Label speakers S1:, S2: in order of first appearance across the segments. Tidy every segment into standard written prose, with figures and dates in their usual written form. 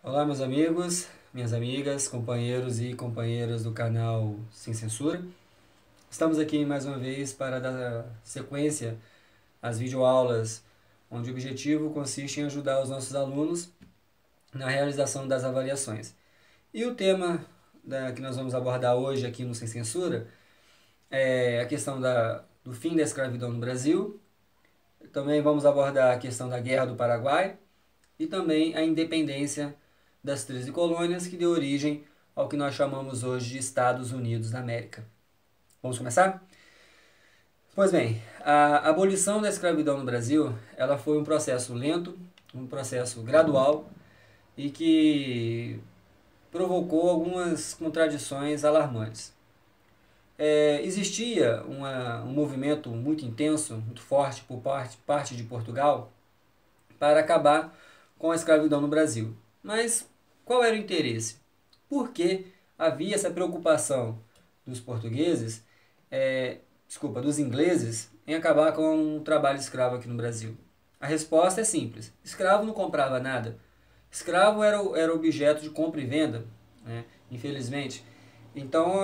S1: Olá, meus amigos, minhas amigas, companheiros e companheiras do canal Sem Censura. Estamos aqui mais uma vez para dar sequência às videoaulas, onde o objetivo consiste em ajudar os nossos alunos na realização das avaliações. E o tema que nós vamos abordar hoje aqui no Sem Censura é a questão do fim da escravidão no Brasil. Também vamos abordar a questão da Guerra do Paraguai e também a independência das 13 colônias que deu origem ao que nós chamamos hoje de Estados Unidos da América. Vamos começar? Pois bem, a abolição da escravidão no Brasil, ela foi um processo lento, um processo gradual e que provocou algumas contradições alarmantes. Existia um movimento muito intenso, muito forte por parte de Portugal para acabar com a escravidão no Brasil. Mas qual era o interesse? Por que havia essa preocupação dos portugueses, dos ingleses, em acabar com o trabalho escravo aqui no Brasil? A resposta é simples: escravo não comprava nada. Escravo era objeto de compra e venda, né? Infelizmente. Então,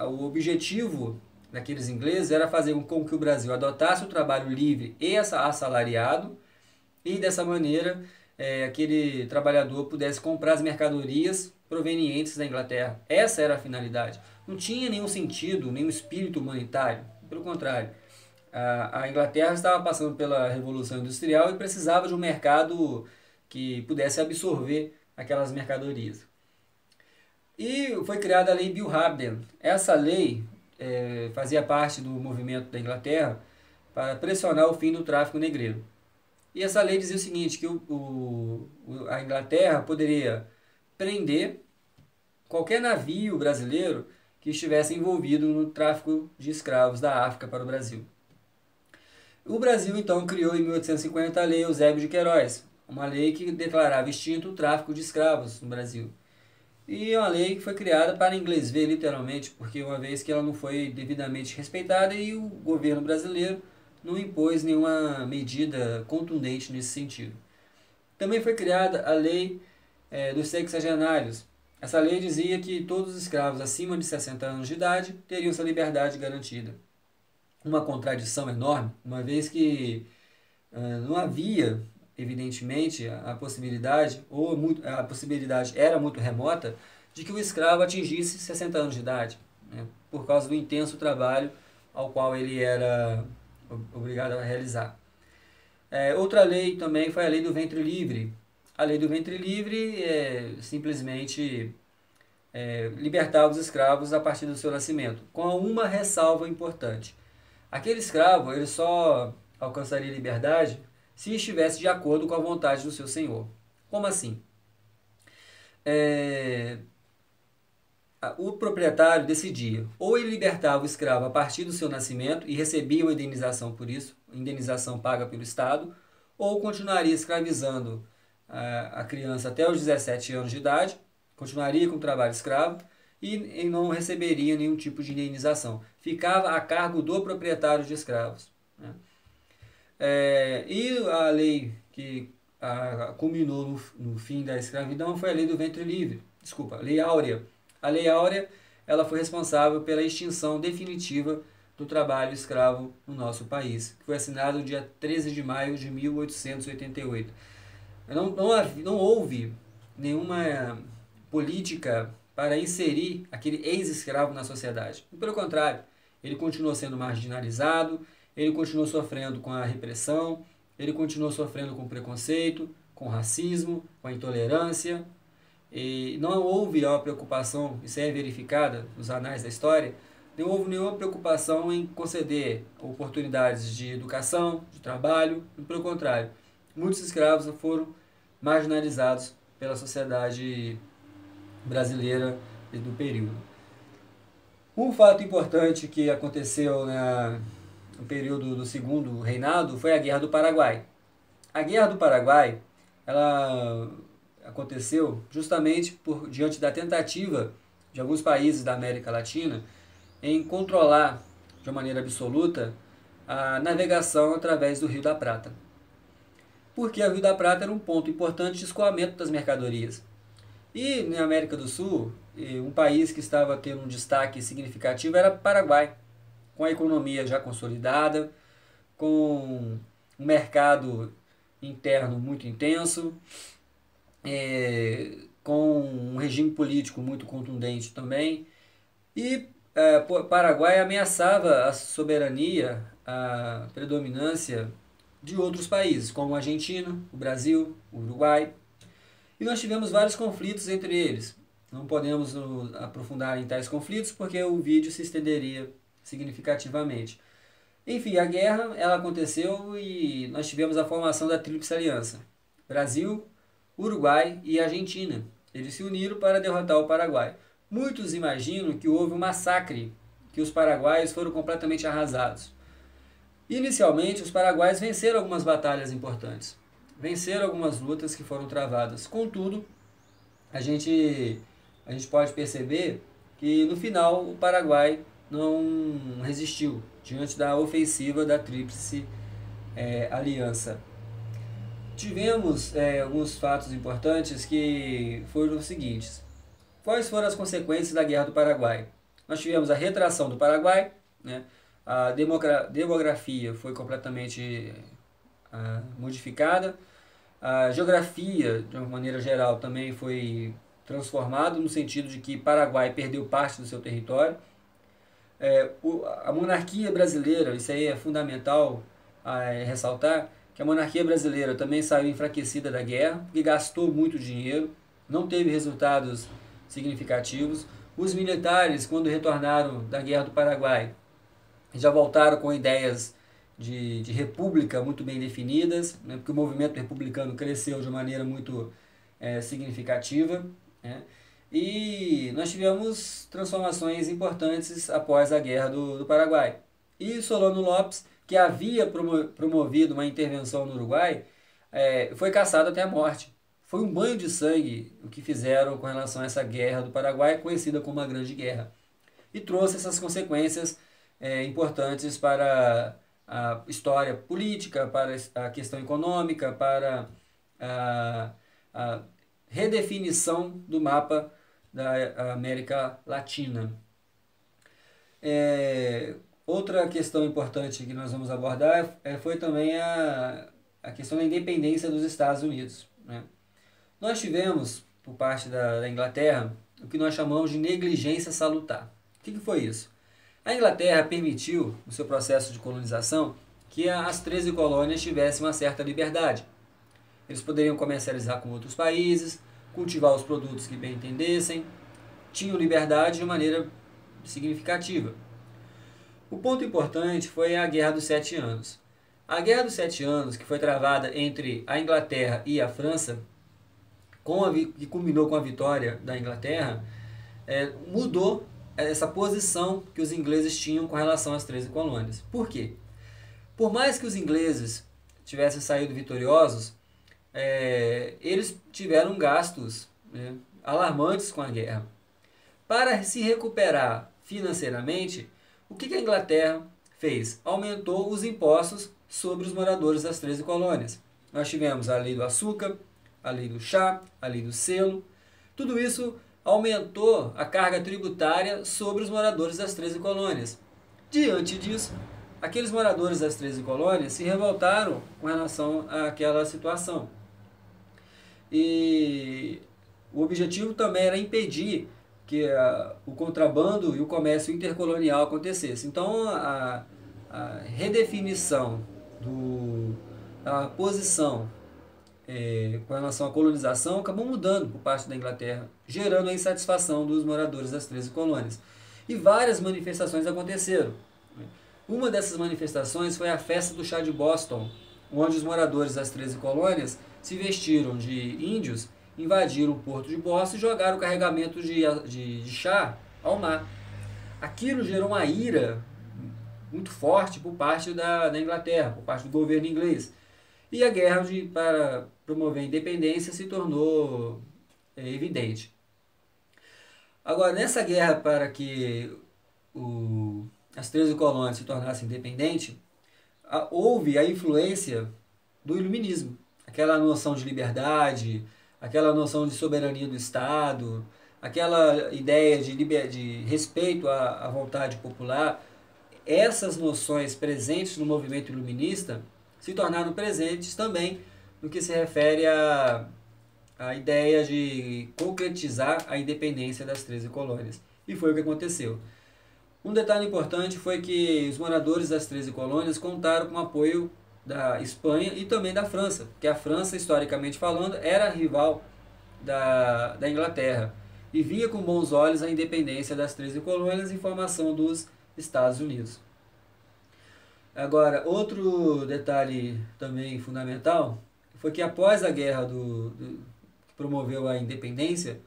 S1: o objetivo daqueles ingleses era fazer com que o Brasil adotasse o trabalho livre e assalariado, e dessa maneira aquele trabalhador pudesse comprar as mercadorias provenientes da Inglaterra. Essa era a finalidade. Não tinha nenhum sentido, nenhum espírito humanitário. Pelo contrário, a Inglaterra estava passando pela Revolução Industrial e precisava de um mercado que pudesse absorver aquelas mercadorias. E foi criada a Lei Bill Hamden. Essa lei fazia parte do movimento da Inglaterra para pressionar o fim do tráfico negreiro. E essa lei dizia o seguinte, que a Inglaterra poderia prender qualquer navio brasileiro que estivesse envolvido no tráfico de escravos da África para o Brasil. O Brasil, então, criou em 1850 a Lei Eusébio de Queiroz, uma lei que declarava extinto o tráfico de escravos no Brasil. E é uma lei que foi criada para inglês ver, literalmente, porque uma vez que ela não foi devidamente respeitada e o governo brasileiro não impôs nenhuma medida contundente nesse sentido. Também foi criada a Lei dos Sexagenários. Essa lei dizia que todos os escravos acima de 60 anos de idade teriam sua liberdade garantida. Uma contradição enorme, uma vez que não havia, evidentemente, a possibilidade, ou a possibilidade era muito remota, de que o escravo atingisse 60 anos de idade, né, por causa do intenso trabalho ao qual ele era obrigado a realizar. Outra lei também foi a Lei do Ventre Livre. A Lei do Ventre Livre simplesmente libertava os escravos a partir do seu nascimento, com uma ressalva importante. Aquele escravo ele só alcançaria liberdade se estivesse de acordo com a vontade do seu senhor. Como assim? O proprietário decidia, ou ele libertava o escravo a partir do seu nascimento e recebia uma indenização por isso, indenização paga pelo Estado, ou continuaria escravizando a criança até os 17 anos de idade, continuaria com o trabalho escravo e não receberia nenhum tipo de indenização. Ficava a cargo do proprietário de escravos, né? E a lei que culminou no fim da escravidão foi a Lei do Ventre Livre, desculpa, a Lei Áurea. A Lei Áurea ela foi responsável pela extinção definitiva do trabalho escravo no nosso país, que foi assinado no dia 13 de maio de 1888. Não houve nenhuma política para inserir aquele ex-escravo na sociedade. Pelo contrário, ele continuou sendo marginalizado, ele continuou sofrendo com a repressão, ele continuou sofrendo com preconceito, com racismo, com a intolerância. E não houve uma preocupação, isso é verificada nos anais da história, não houve nenhuma preocupação em conceder oportunidades de educação, de trabalho, pelo contrário, muitos escravos foram marginalizados pela sociedade brasileira do período. Um fato importante que aconteceu no período do Segundo Reinado foi a Guerra do Paraguai. A Guerra do Paraguai, ela aconteceu justamente diante da tentativa de alguns países da América Latina em controlar de uma maneira absoluta a navegação através do Rio da Prata. porque a Rio da Prata era um ponto importante de escoamento das mercadorias. E na América do Sul, um país que estava tendo um destaque significativo era o Paraguai, com a economia já consolidada, com um mercado interno muito intenso, com um regime político muito contundente também. E o Paraguai ameaçava a soberania, a predominância de outros países, como a Argentina, o Brasil, o Uruguai. E nós tivemos vários conflitos entre eles. Não podemos nos aprofundar em tais conflitos porque o vídeo se estenderia significativamente. Enfim, a guerra ela aconteceu e nós tivemos a formação da Tríplice Aliança. Brasil, Uruguai e Argentina. Eles se uniram para derrotar o Paraguai. Muitos imaginam que houve um massacre, que os paraguaios foram completamente arrasados. Inicialmente, os paraguaios venceram algumas batalhas importantes. Venceram algumas lutas que foram travadas. Contudo, a gente pode perceber que no final o Paraguai não resistiu diante da ofensiva da Tríplice Aliança. Tivemos alguns fatos importantes que foram os seguintes. Quais foram as consequências da Guerra do Paraguai? Nós tivemos a retração do Paraguai, né? A demografia foi completamente modificada, a geografia, de uma maneira geral, também foi transformada no sentido de que Paraguai perdeu parte do seu território. A monarquia brasileira, isso aí é fundamental ressaltar, que a monarquia brasileira também saiu enfraquecida da guerra, porque gastou muito dinheiro, não teve resultados significativos. Os militares, quando retornaram da Guerra do Paraguai, já voltaram com ideias de república muito bem definidas, né, porque o movimento republicano cresceu de maneira muito significativa, né, e nós tivemos transformações importantes após a Guerra do Paraguai. E Solano Lopes, que havia promovido uma intervenção no Uruguai, foi caçado até a morte. Foi um banho de sangue o que fizeram com relação a essa Guerra do Paraguai, conhecida como a Grande Guerra. E trouxe essas consequências importantes para a história política, para a questão econômica, para a redefinição do mapa da América Latina. Outra questão importante que nós vamos abordar foi também a questão da independência dos Estados Unidos, né? Nós tivemos, por parte da Inglaterra, o que nós chamamos de negligência salutar. O que foi isso? A Inglaterra permitiu, no seu processo de colonização, que as 13 colônias tivessem uma certa liberdade. Eles poderiam comercializar com outros países, cultivar os produtos que bem entendessem, tinham liberdade de maneira significativa. O ponto importante foi a Guerra dos 7 Anos. A Guerra dos 7 Anos, que foi travada entre a Inglaterra e a França, que culminou com a vitória da Inglaterra, mudou essa posição que os ingleses tinham com relação às 13 colônias. Por quê? Por mais que os ingleses tivessem saído vitoriosos, eles tiveram gastos, né, alarmantes com a guerra. Para se recuperar financeiramente, o que a Inglaterra fez? Aumentou os impostos sobre os moradores das 13 colônias. Nós tivemos a lei do açúcar, a lei do chá, a lei do selo. Tudo isso aumentou a carga tributária sobre os moradores das 13 colônias. Diante disso, aqueles moradores das 13 colônias se revoltaram com relação àquela situação. E o objetivo também era impedir que o contrabando e o comércio intercolonial acontecesse. Então, a redefinição da posição com relação à colonização acabou mudando por parte da Inglaterra, gerando a insatisfação dos moradores das 13 colônias. E várias manifestações aconteceram. Uma dessas manifestações foi a festa do chá de Boston, onde os moradores das 13 colônias se vestiram de índios, invadiram o porto de Boston e jogaram o carregamento de chá ao mar. Aquilo gerou uma ira muito forte por parte da Inglaterra, por parte do governo inglês. E a guerra para promover a independência se tornou evidente. Agora, nessa guerra para que as 13 colônias se tornassem independentes, houve a influência do iluminismo. aquela noção de liberdade, aquela noção de soberania do Estado, aquela ideia de respeito à vontade popular, essas noções presentes no movimento iluminista se tornaram presentes também no que se refere à ideia de concretizar a independência das 13 colônias. E foi o que aconteceu. Um detalhe importante foi que os moradores das 13 colônias contaram com o apoio da Espanha e também da França, porque a França, historicamente falando, era rival da Inglaterra e via com bons olhos a independência das 13 colônias e formação dos Estados Unidos. Agora, outro detalhe também fundamental foi que após a guerra que promoveu a independência,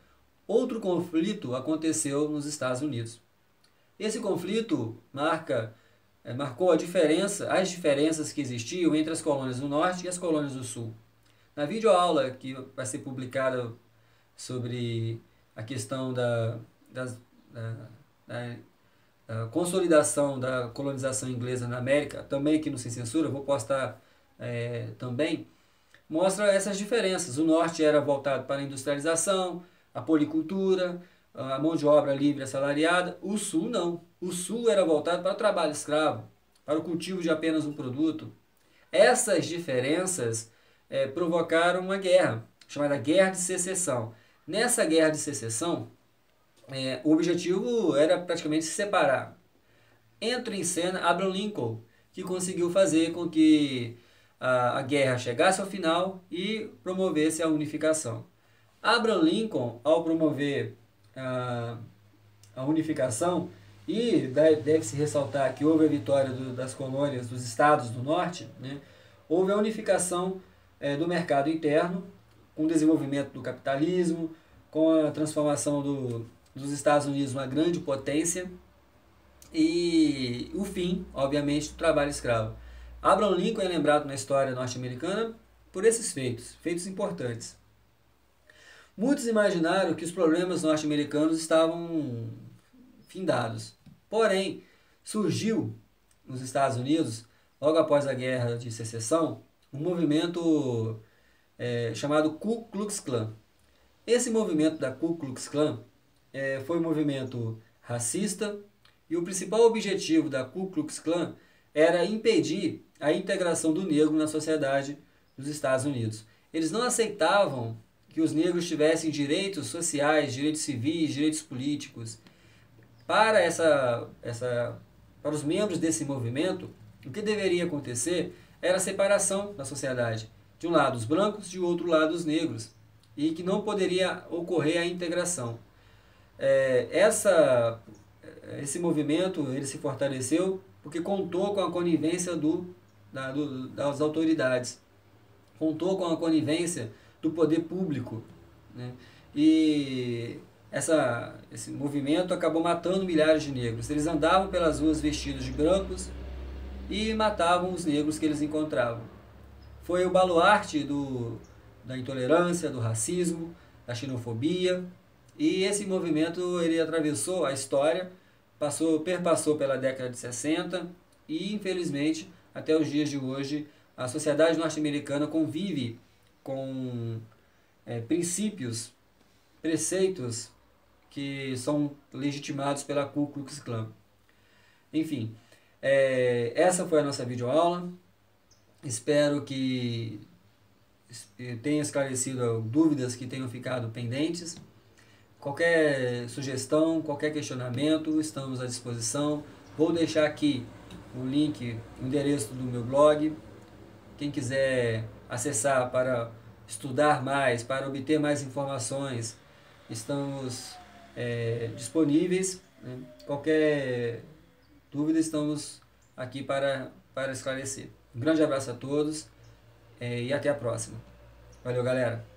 S1: outro conflito aconteceu nos Estados Unidos. Esse conflito marcou as diferenças que existiam entre as colônias do Norte e as colônias do Sul. Na videoaula que vai ser publicada sobre a questão da consolidação da colonização inglesa na América, também aqui no Sem Censura, vou postar também, mostra essas diferenças. O Norte era voltado para a industrialização, a policultura, a mão de obra livre assalariada. O Sul não. O Sul era voltado para o trabalho escravo, para o cultivo de apenas um produto. Essas diferenças provocaram uma guerra, chamada Guerra de Secessão. Nessa Guerra de Secessão, o objetivo era praticamente se separar. Entra em cena Abraham Lincoln, que conseguiu fazer com que a guerra chegasse ao final e promovesse a unificação. Abraham Lincoln, ao promover a unificação, e deve-se ressaltar que houve a vitória das colônias, dos estados do norte, né? Houve a unificação do mercado interno, com o desenvolvimento do capitalismo, com a transformação dos Estados Unidos uma grande potência e o fim, obviamente, do trabalho escravo. Abraham Lincoln é lembrado na história norte-americana por esses feitos importantes. Muitos imaginaram que os problemas norte-americanos estavam findados. Porém, surgiu nos Estados Unidos, logo após a Guerra de Secessão, um movimento chamado Ku Klux Klan. Esse movimento da Ku Klux Klan foi um movimento racista e o principal objetivo da Ku Klux Klan era impedir a integração do negro na sociedade dos Estados Unidos. Eles não aceitavam que os negros tivessem direitos sociais, direitos civis, direitos políticos. Para os membros desse movimento, o que deveria acontecer era a separação da sociedade. De um lado os brancos, de outro lado os negros. E que não poderia ocorrer a integração. Esse movimento ele se fortaleceu porque contou com a conivência das autoridades. Contou com a conivência do poder público, né? E esse movimento acabou matando milhares de negros. Eles andavam pelas ruas vestidos de brancos e matavam os negros que eles encontravam. Foi o baluarte da intolerância, do racismo, da xenofobia, e esse movimento ele atravessou a história, perpassou pela década de 60 e, infelizmente, até os dias de hoje, a sociedade norte-americana convive com princípios, preceitos que são legitimados pela Ku Klux Klan. Enfim, essa foi a nossa videoaula. Espero que tenha esclarecido dúvidas que tenham ficado pendentes. Qualquer sugestão, qualquer questionamento, estamos à disposição. Vou deixar aqui o link, o endereço do meu blog. Quem quiser acessar para estudar mais, para obter mais informações, estamos disponíveis, né? Qualquer dúvida, estamos aqui para esclarecer. Um grande abraço a todos e até a próxima. Valeu, galera!